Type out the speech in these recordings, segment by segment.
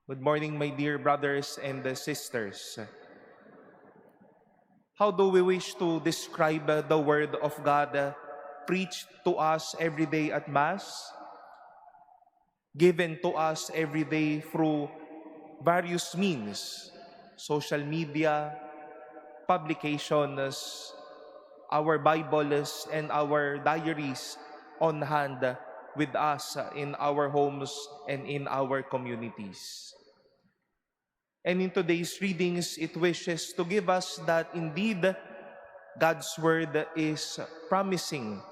Good morning, my dear brothers and sisters. How do we wish to describe the Word of God preached to us every day at Mass, given to us every day through various means, social media, publications, our Bibles, and our diaries on hand with us in our homes and in our communities. And in today's readings, it wishes to give us that indeed God's Word is promising.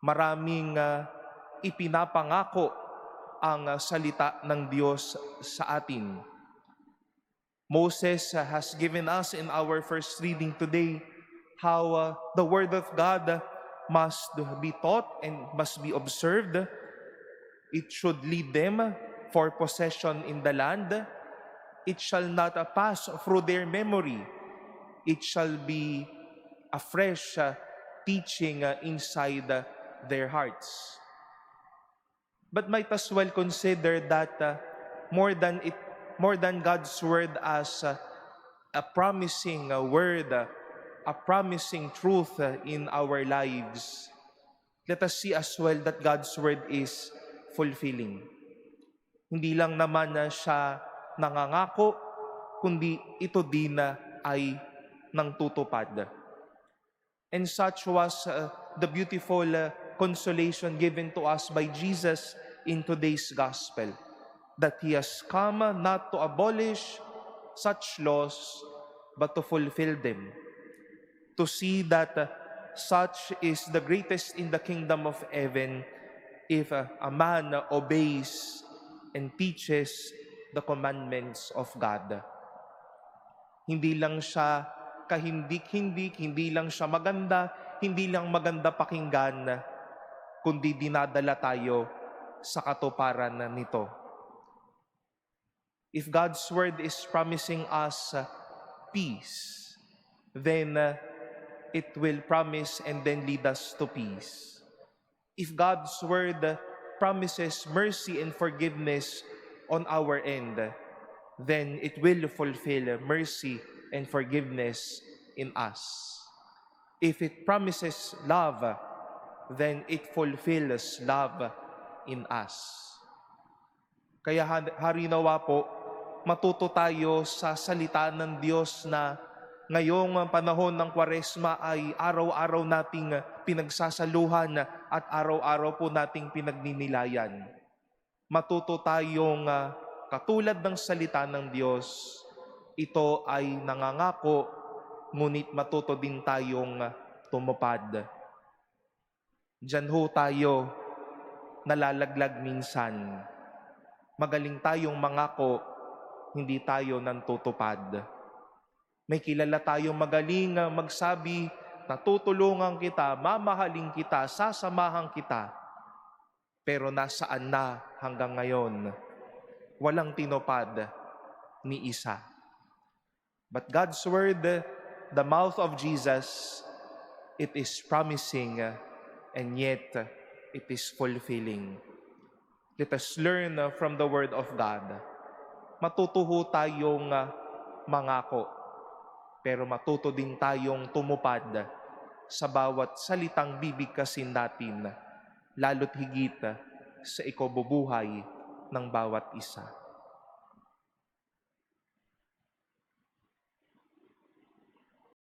Maraming ipinapangako ang salita ng Diyos sa atin. Moses has given us in our first reading today how the Word of God must be taught and must be observed. It should lead them for possession in the land. It shall not pass through their memory. It shall be a fresh teaching inside their hearts. But might as well consider that more than God's word as a promising word, a promising truth in our lives, let us see as well that God's word is fulfilling. Hindi lang naman siya nangangako, kundi ito din ay nangtutupad. And such was the beautiful consolation given to us by Jesus in today's gospel, that He has come not to abolish such laws, but to fulfill them. To see that such is the greatest in the kingdom of heaven if a man obeys and teaches the commandments of God. Hindi lang siya kahindik-hindik, hindi lang siya maganda, hindi lang maganda pakinggan, kundi dinadala tayo sa katuparan nito. If God's word is promising us peace, then it will promise and then lead us to peace. If God's word promises mercy and forgiveness on our end, then it will fulfill mercy and forgiveness in us. If it promises love, then it fulfills love in us. Kaya harinawa po, matuto tayo sa salita ng Diyos na ngayong panahon ng Kwaresma ay araw-araw nating pinagsasaluhan at araw-araw po nating pinagninilayan. Matuto tayong katulad ng salita ng Diyos, ito ay nangangako, ngunit matuto din tayong tumupad. Diyan ho tayo nalalaglag minsan. Magaling tayong mangako, hindi tayo nantutupad. May kilala tayong magaling magsabi, natutulungan kita, mamahalin kita, sasamahan kita. Pero nasaan na hanggang ngayon? Walang tinupad ni isa. But God's word, the mouth of Jesus, it is promising and yet it is fulfilling. Let us learn from the word of God. Matutuho tayong mangako, pero matuto din tayong tumupad sa bawat salitang bibigkasin natin, lalo't higit sa ikabubuhay ng bawat isa.